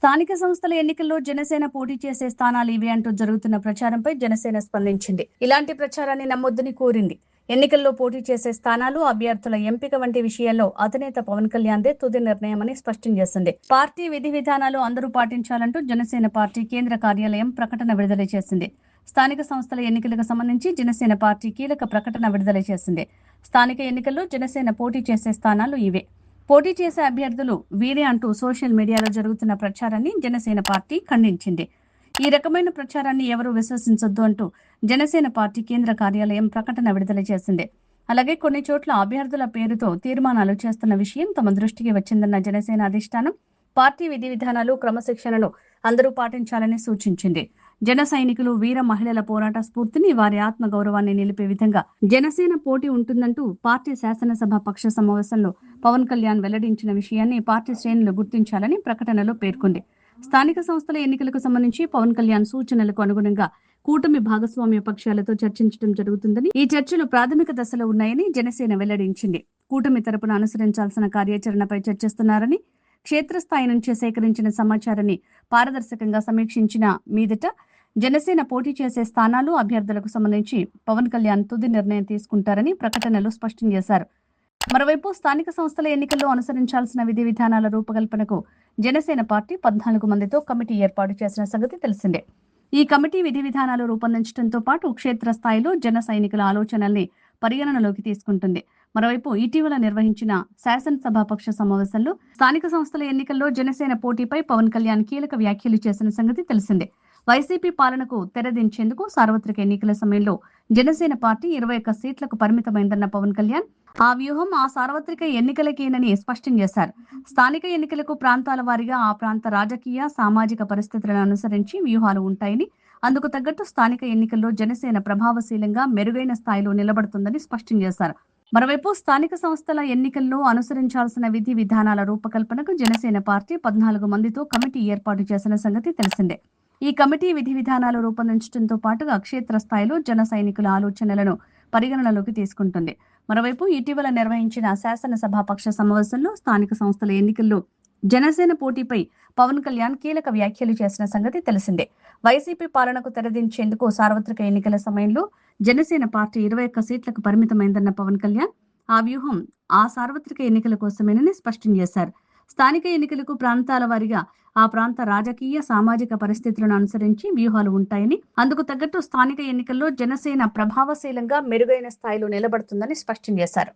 స్థానిక సంస్థల ఎన్నికల్లో జనసేన పోటీ చేసే స్థానాలు ఇవే అంటూ జరుగుతున్న ప్రచారంపై జనసేన స్పందించింది. ఇలాంటి ప్రచారాన్ని నమ్మొద్దని కోరింది. ఎన్నికల్లో పోటీ చేసే స్థానాలు, అభ్యర్థుల ఎంపిక వంటి విషయాల్లో అధినేత పవన్ కళ్యాణ్దే తుది నిర్ణయమని స్పష్టం చేసింది. పార్టీ విధి విధానాలు అందరూ పాటించాలంటూ జనసేన పార్టీ కేంద్ర కార్యాలయం ప్రకటన విడుదల చేసింది. స్థానిక సంస్థల ఎన్నికలకు సంబంధించి జనసేన పార్టీ కీలక ప్రకటన విడుదల చేసింది. స్థానిక ఎన్నికల్లో జనసేన పోటీ చేసే స్థానాలు ఇవే. పోటీ చేసే అభ్యర్థులు వీరే అంటూ సోషల్ మీడియాలో జరుగుతున్న ప్రచారాన్ని జనసేన పార్టీ ఖండించింది. ఈ రకమైన ప్రచారాన్ని ఎవరూ విశ్వసించొద్దు అంటూ జనసేన పార్టీ కేంద్ర కార్యాలయం ప్రకటన విడుదల చేసింది. అలాగే కొన్ని చోట్ల అభ్యర్థుల పేరుతో తీర్మానాలు చేస్తున్న విషయం తమ దృష్టికి వచ్చిందన్న జనసేన అధిష్టానం పార్టీ విధి విధానాలు, క్రమశిక్షణను అందరూ పాటించాలని సూచించింది. జన సైనికులు, వీర మహిళల పోరాట స్ఫూర్తిని, వారి ఆత్మ గౌరవాన్ని నిలిపే విధంగా జనసేన పోటీ ఉంటుందంటూ పార్టీ శాసనసభ పక్ష సమావేశంలో పవన్ కళ్యాణ్ వెల్లడించిన విషయాన్ని పార్టీ శ్రేణులు గుర్తించాలని ప్రకటనలో పేర్కొంది. స్థానిక సంస్థల ఎన్నికలకు సంబంధించి పవన్ కళ్యాణ్ సూచనలకు అనుగుణంగా కూటమి భాగస్వామ్య పక్షాలతో చర్చించడం జరుగుతుందని, ఈ చర్చలు ప్రాథమిక దశలో ఉన్నాయని జనసేన వెల్లడించింది. కూటమి తరపున అనుసరించాల్సిన కార్యాచరణపై చర్చిస్తున్నారని, క్షేత్రస్థాయి నుంచి సేకరించిన సమాచారాన్ని పారదర్శకంగా సమీక్షించిన మీదట జనసేన పోటీ చేసే స్థానాలు, అభ్యర్థులకు సంబంధించి పవన్ కళ్యాణ్ తుది నిర్ణయం తీసుకుంటారని ప్రకటనలో స్పష్టం చేశారు. మరోవైపు స్థానిక సంస్థల ఎన్నికల్లో అనుసరించాల్సిన విధి విధానాల రూపకల్పనకు జనసేన పార్టీ 14 మందితో కమిటీ ఏర్పాటు చేసిన సంగతి తెలిసిందే. ఈ కమిటీ విధి విధానాలు రూపొందించడంతో పాటు క్షేత్రస్థాయిలో జన సైనికుల ఆలోచనల్ని పరిగణనలోకి తీసుకుంటుంది. మరోవైపు ఇటీవల నిర్వహించిన శాసనసభాపక్ష సమావేశంలో స్థానిక సంస్థల ఎన్నికల్లో జనసేన పోటీపై పవన్ కళ్యాణ్ కీలక వ్యాఖ్యలు చేసిన సంగతి తెలిసిందే. వైసీపీ పాలనకు తెరదించేందుకు సార్వత్రిక ఎన్నికల సమయంలో జనసేన పార్టీ 21 సీట్లకు పరిమితమైందన్న పవన్ కళ్యాణ్ ఆ వ్యూహం ఆ సార్వత్రిక ఎన్నికలకేనని స్పష్టం చేశారు. స్థానిక ఎన్నికలకు ప్రాంతాల వారీగా ఆ ప్రాంత రాజకీయ, సామాజిక పరిస్థితులను అనుసరించి వ్యూహాలు ఉంటాయని, అందుకు తగ్గట్టు స్థానిక ఎన్నికల్లో జనసేన ప్రభావశీలంగా మెరుగైన స్థాయిలో నిలబడుతుందని స్పష్టం చేశారు. మరోవైపు స్థానిక సంస్థల ఎన్నికల్లో అనుసరించాల్సిన విధి విధానాల రూపకల్పనకు జనసేన పార్టీ 14 మందితో కమిటీ ఏర్పాటు చేసిన సంగతి తెలిసిందే. ఈ కమిటీ విధి విధానాలు రూపొందించడంతో పాటుగా క్షేత్రస్థాయిలో జన సైనికుల ఆలోచనలను పరిగణనలోకి తీసుకుంటుంది. మరోవైపు ఇటీవల నిర్వహించిన శాసనసభాపక్ష సమావేశంలో స్థానిక సంస్థల ఎన్నికల్లో జనసేన పోటీపై పవన్ కళ్యాణ్ కీలక వ్యాఖ్యలు చేసిన సంగతి తెలిసిందే. వైసీపీ పాలనకు తెరదించేందుకు సార్వత్రిక ఎన్నికల సమయంలో జనసేన పార్టీ 21 సీట్లకు పరిమితమైందన్న పవన్ కళ్యాణ్ ఆ వ్యూహం ఆ సార్వత్రిక ఎన్నికల కోసమేనని స్పష్టం చేశారు. స్థానిక ఎన్నికలకు ప్రాంతాల వారీగా ఆ ప్రాంత రాజకీయ, సామాజిక పరిస్థితులను అనుసరించి వ్యూహాలు ఉంటాయని, అందుకు తగ్గట్టు స్థానిక ఎన్నికల్లో జనసేన ప్రభావశీలంగా మెరుగైన స్థాయిలో నిలబడుతుందని స్పష్టం చేశారు.